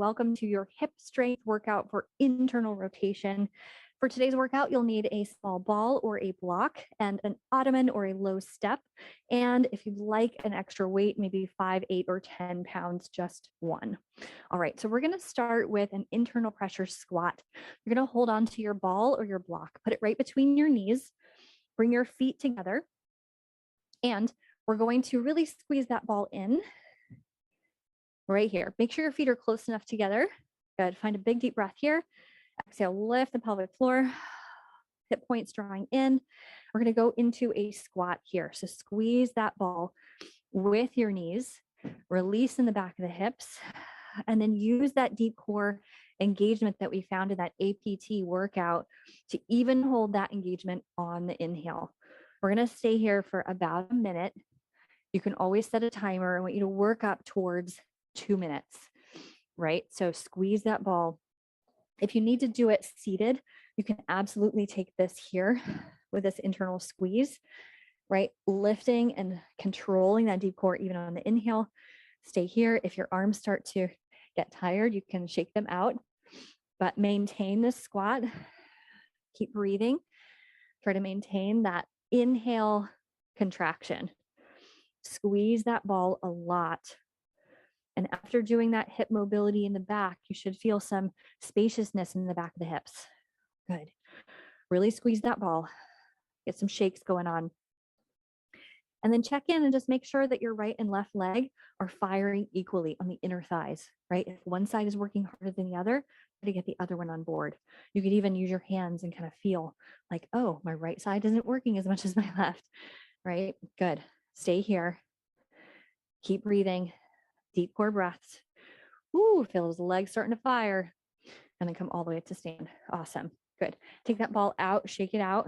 welcome to your hip strength workout for internal rotation. For today's workout, you'll need a small ball or a block and an ottoman or a low step. And if you'd like an extra weight, maybe 5, 8, or 10 pounds, just one. All right, so we're gonna start with an internal pressure squat. You're gonna hold on to your ball or your block, put it right between your knees, bring your feet together, and we're going to really squeeze that ball in right here. Make sure your feet are close enough together. Good. Find a big deep breath here. Exhale, lift the pelvic floor, hip points drawing in. We're going to go into a squat here. So squeeze that ball with your knees, release in the back of the hips, and then use that deep core engagement that we found in that APT workout to even hold that engagement on the inhale. We're going to stay here for about a minute. You can always set a timer. I want you to work up towards 2 minutes, right? So squeeze that ball. If you need to do it seated, you can absolutely take this here with this internal squeeze, right? Lifting and controlling that deep core even on the inhale. Stay here. If your arms start to get tired, you can shake them out, but maintain this squat. Keep breathing. Try to maintain that inhale contraction. Squeeze that ball a lot. And after doing that hip mobility in the back, you should feel some spaciousness in the back of the hips. Good. Really squeeze that ball. Get some shakes going on. And then check in and just make sure that your right and left leg are firing equally on the inner thighs, right? If one side is working harder than the other, try to get the other one on board. You could even use your hands and kind of feel like, oh, my right side isn't working as much as my left, right? Good. Stay here. Keep breathing. Deep core breaths. Ooh, feel those legs starting to fire. And then come all the way to stand. Awesome. Good. Take that ball out, shake it out.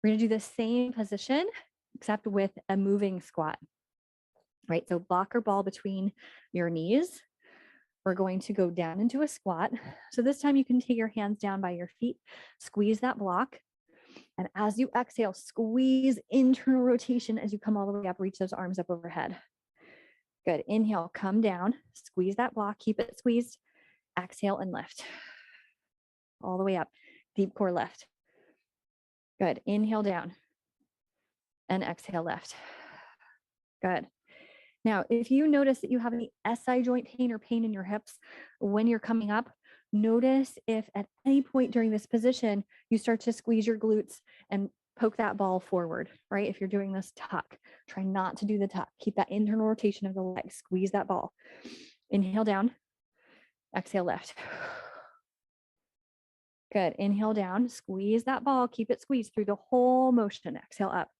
We're going to do the same position, except with a moving squat, right? So block or ball between your knees. We're going to go down into a squat. So this time you can take your hands down by your feet, squeeze that block. And as you exhale, squeeze internal rotation as you come all the way up, reach those arms up overhead. Good. Inhale, come down, squeeze that block, keep it squeezed. Exhale and lift. All the way up. Deep core lift. Good. Inhale down and exhale lift. Good. Now, if you notice that you have any SI joint pain or pain in your hips when you're coming up, notice if at any point during this position, you start to squeeze your glutes and poke that ball forward, right? If you're doing this tuck, try not to do the tuck. Keep that internal rotation of the leg. Squeeze that ball. Inhale down. Exhale lift. Good. Inhale down. Squeeze that ball. Keep it squeezed through the whole motion. Exhale up.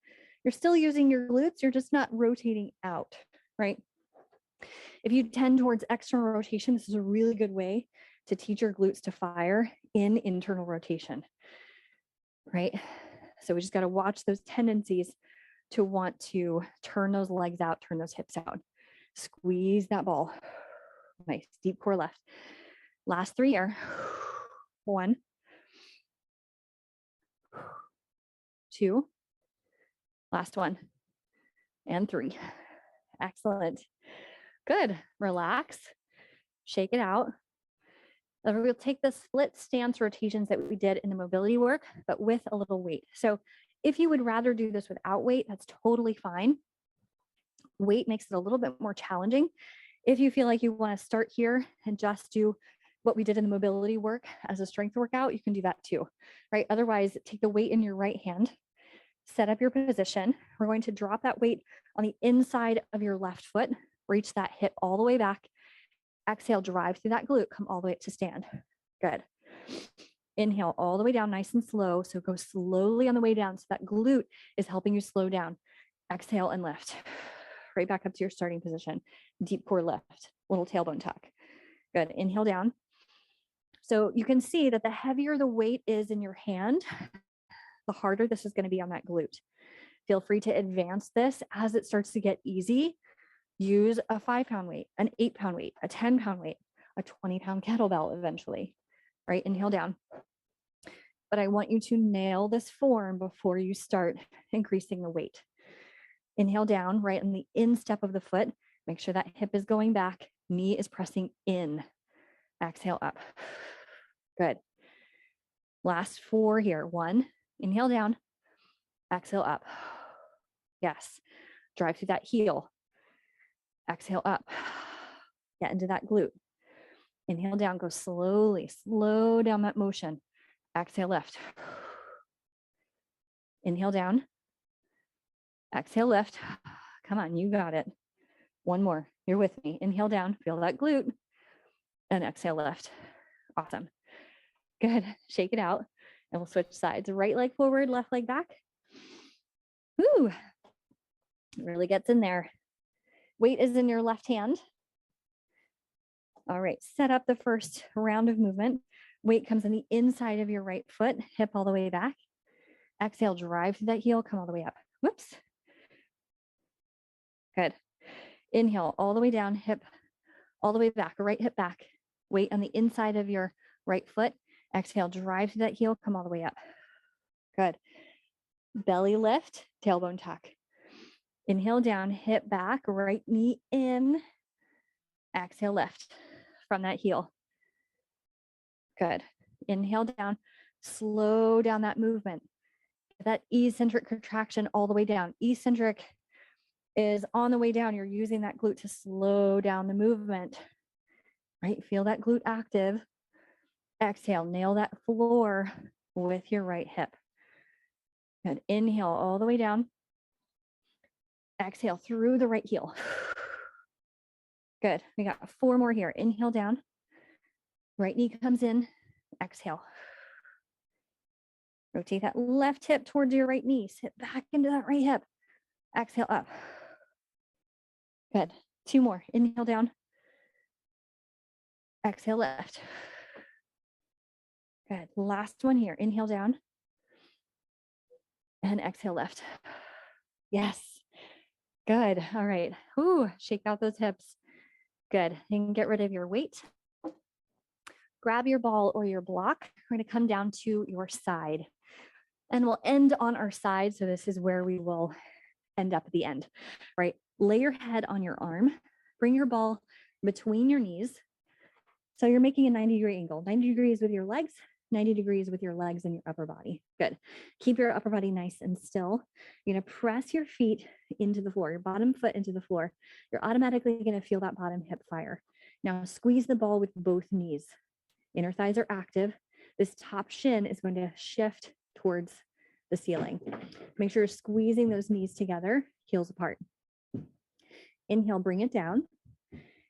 You're still using your glutes. You're just not rotating out, right? If you tend towards external rotation, this is a really good way to teach your glutes to fire in internal rotation, right? So we just got to watch those tendencies to want to turn those legs out, turn those hips out. Squeeze that ball. Nice. Deep core left. Last 3 here. 1, 2. Last 1. And 3. Excellent. Good. Relax. Shake it out. Then we'll take the split stance rotations that we did in the mobility work, but with a little weight. So if you would rather do this without weight, that's totally fine. Weight makes it a little bit more challenging. If you feel like you want to start here and just do what we did in the mobility work as a strength workout, you can do that too, right? Otherwise, take the weight in your right hand, set up your position. We're going to drop that weight on the inside of your left foot, reach that hip all the way back. Exhale, drive through that glute, come all the way up to stand. Good. Inhale all the way down, nice and slow. So go slowly on the way down. So that glute is helping you slow down. Exhale and lift. Right back up to your starting position. Deep core lift, little tailbone tuck. Good. Inhale down. So you can see that the heavier the weight is in your hand, the harder this is going to be on that glute. Feel free to advance this as it starts to get easy. Use a 5-pound weight, an 8-pound weight, a 10-pound weight, a 20-pound kettlebell eventually, right? Inhale down. But I want you to nail this form before you start increasing the weight. Inhale down, right on the instep of the foot. Make sure that hip is going back, knee is pressing in. Exhale up. Good. Last 4 here. 1, inhale down, exhale up. Yes. Drive through that heel. Exhale up. Get into that glute. Inhale down, go slowly, slow down that motion. Exhale lift. Inhale down. Exhale lift. Come on, you got it. 1 more. You're with me. Inhale down, feel that glute. And exhale lift. Awesome. Good. Shake it out. And we'll switch sides. Right leg forward, left leg back. Woo. It really gets in there. Weight is in your left hand. All right, set up the first round of movement. Weight comes in the inside of your right foot, hip all the way back. Exhale, drive through that heel, come all the way up. Whoops. Good. Inhale, all the way down, hip all the way back, right hip back. Weight on the inside of your right foot. Exhale, drive through that heel, come all the way up. Good. Belly lift, tailbone tuck. Inhale down, hip back, right knee in. Exhale, lift from that heel. Good. Inhale down, slow down that movement. That eccentric contraction all the way down. Eccentric is on the way down. You're using that glute to slow down the movement, right? Feel that glute active. Exhale, nail that floor with your right hip. Good. Inhale all the way down. Exhale through the right heel. Good. We got 4 more here. Inhale down. Right knee comes in. Exhale. Rotate that left hip towards your right knee. Sit back into that right hip. Exhale up. Good. 2 more. Inhale down. Exhale left. Good. Last one here. Inhale down. And exhale left. Yes. Good. All right. Ooh, shake out those hips. Good. You can get rid of your weight. Grab your ball or your block. We're going to come down to your side. And we'll end on our side. So this is where we will end up at the end, right? Lay your head on your arm. Bring your ball between your knees. So you're making a 90-degree angle, 90 degrees with your legs, 90 degrees with your legs and your upper body. Good. Keep your upper body nice and still. You're going to press your feet into the floor, your bottom foot into the floor. You're automatically going to feel that bottom hip fire. Now squeeze the ball with both knees. Inner thighs are active. This top shin is going to shift towards the ceiling. Make sure you're squeezing those knees together, heels apart. Inhale, bring it down,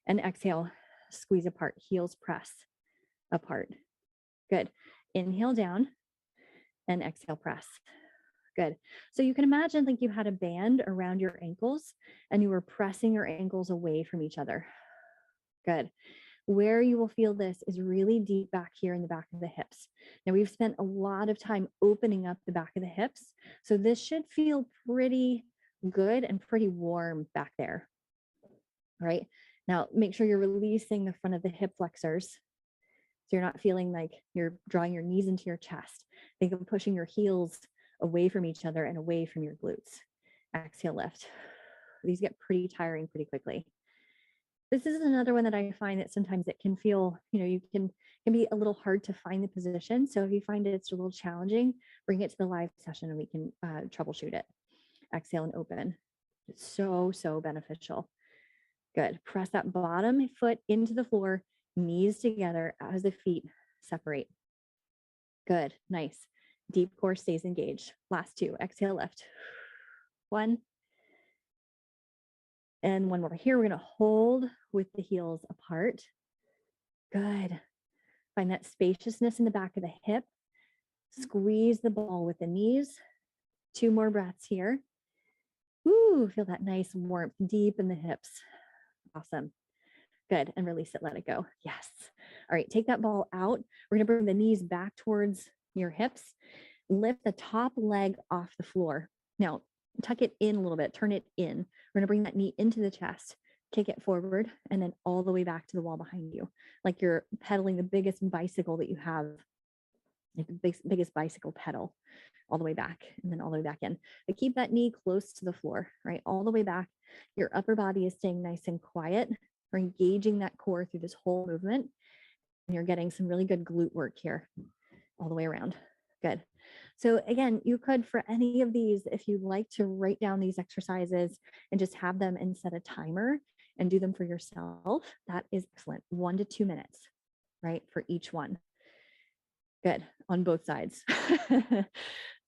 and exhale, squeeze apart, heels press apart. Good. Inhale down and exhale, press. Good. So you can imagine like you had a band around your ankles and you were pressing your ankles away from each other. Good. Where you will feel this is really deep back here in the back of the hips. Now we've spent a lot of time opening up the back of the hips. So this should feel pretty good and pretty warm back there. Right? Now make sure you're releasing the front of the hip flexors. So you're not feeling like you're drawing your knees into your chest. Think of pushing your heels away from each other and away from your glutes. Exhale, lift. These get pretty tiring pretty quickly. This is another one that I find that sometimes it can feel, you can be a little hard to find the position. So if you find it's a little challenging, bring it to the live session and we can troubleshoot it. Exhale and open. It's so beneficial. Good. Press that bottom foot into the floor, knees together as the feet separate. Good. Nice. Deep core stays engaged. Last 2. Exhale, lift. 1. And 1 more. Here, we're going to hold with the heels apart. Good. Find that spaciousness in the back of the hip. Squeeze the ball with the knees. 2 more breaths here. Ooh, feel that nice warmth deep in the hips. Awesome. Good. And release it. Let it go. Yes. All right. Take that ball out. We're going to bring the knees back towards your hips. Lift the top leg off the floor. Now, tuck it in a little bit. Turn it in. We're going to bring that knee into the chest. Kick it forward and then all the way back to the wall behind you. Like you're pedaling the biggest bicycle that you have. Like the biggest bicycle pedal. All the way back and then all the way back in. But keep that knee close to the floor, right? All the way back. Your upper body is staying nice and quiet. We're engaging that core through this whole movement. you're getting some really good glute work here all the way around. Good. So again, you could, for any of these, if you like to write down these exercises and just have them and set a timer and do them for yourself, that is excellent. 1 to 2 minutes, right, for each one. Good, on both sides.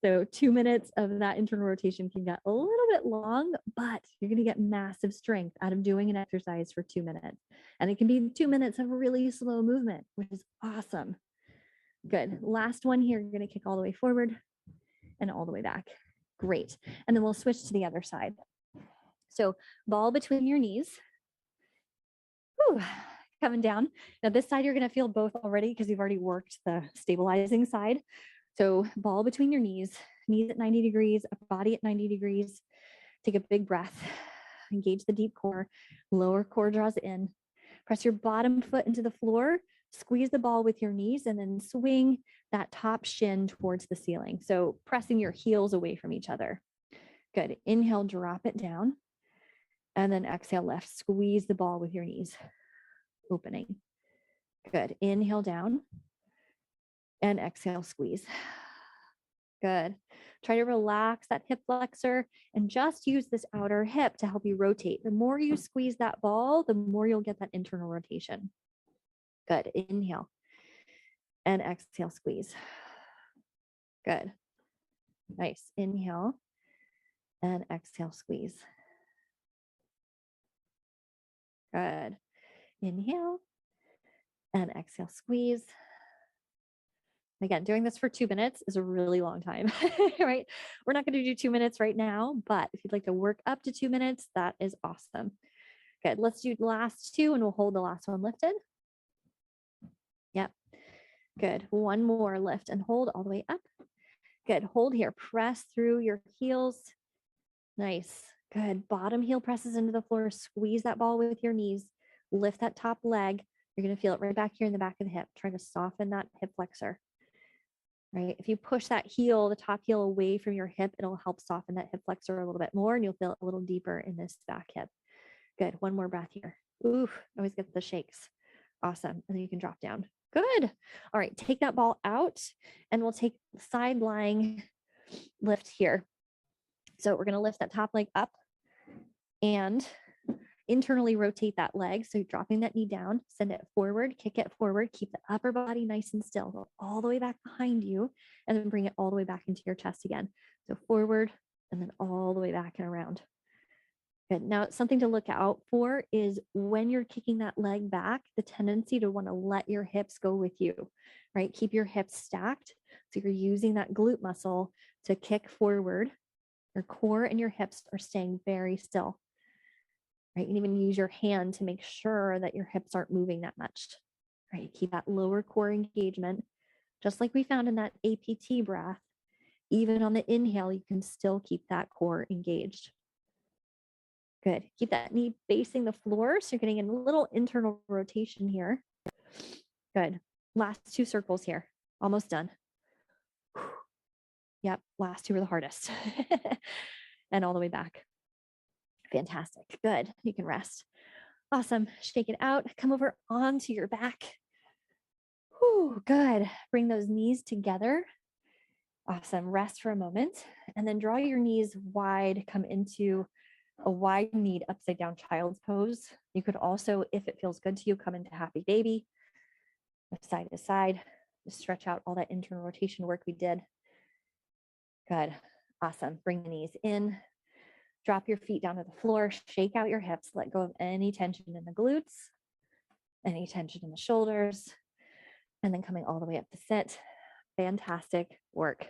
So 2 minutes of that internal rotation can get a little bit long, but you're going to get massive strength out of doing an exercise for 2 minutes. And it can be 2 minutes of really slow movement, which is awesome. Good. Last one here, you're going to kick all the way forward and all the way back. Great. And then we'll switch to the other side. So ball between your knees. Whew, coming down. Now this side, you're going to feel both already because you've already worked the stabilizing side. So ball between your knees at 90 degrees, upper body at 90 degrees. Take a big breath. Engage the deep core. Lower core draws in. Press your bottom foot into the floor. Squeeze the ball with your knees and then swing that top shin towards the ceiling. So pressing your heels away from each other. Good. Inhale, drop it down. And then exhale, lift. Squeeze the ball with your knees. Opening. Good. Inhale down. And exhale, squeeze. Good. Try to relax that hip flexor and just use this outer hip to help you rotate. The more you squeeze that ball, the more you'll get that internal rotation. Good. Inhale and exhale, squeeze. Good. Nice. Inhale and exhale, squeeze. Good. Inhale and exhale, squeeze. Again, doing this for 2 minutes is a really long time, right? We're not going to do 2 minutes right now, but if you'd like to work up to 2 minutes, that is awesome. Good. Let's do the last two and we'll hold the last one lifted. Yep. Good. One more, lift and hold all the way up. Good. Hold here. Press through your heels. Nice. Good. Bottom heel presses into the floor. Squeeze that ball with your knees. Lift that top leg. You're going to feel it right back here in the back of the hip. Try to soften that hip flexor. Right? If you push that heel, the top heel away from your hip, it'll help soften that hip flexor a little bit more and you'll feel it a little deeper in this back hip. Good. One more breath here. Ooh, always get the shakes. Awesome. And then you can drop down. Good. All right. Take that ball out and we'll take side lying lift here. So we're going to lift that top leg up and internally rotate that leg. So dropping that knee down, send it forward, kick it forward, keep the upper body nice and still, go all the way back behind you, and then bring it all the way back into your chest again. So forward and then all the way back and around. Good. Now, something to look out for is when you're kicking that leg back, the tendency to want to let your hips go with you, right? Keep your hips stacked. So you're using that glute muscle to kick forward. Your core and your hips are staying very still. Right? You can even use your hand to make sure that your hips aren't moving that much. Right? Keep that lower core engagement, just like we found in that APT breath. Even on the inhale, you can still keep that core engaged. Good. Keep that knee facing the floor. So you're getting a little internal rotation here. Good. Last 2 circles here. Almost done. Yep. Last 2 are the hardest. And all the way back. Fantastic. Good. You can rest. Awesome. Shake it out. Come over onto your back. Whew, good. Bring those knees together. Awesome. Rest for a moment and then draw your knees wide. Come into a wide kneed upside down child's pose. You could also, if it feels good to you, come into happy baby. Side to side. Just stretch out all that internal rotation work we did. Good. Awesome. Bring the knees in. Drop your feet down to the floor, shake out your hips, let go of any tension in the glutes, any tension in the shoulders, and then coming all the way up to sit. Fantastic work.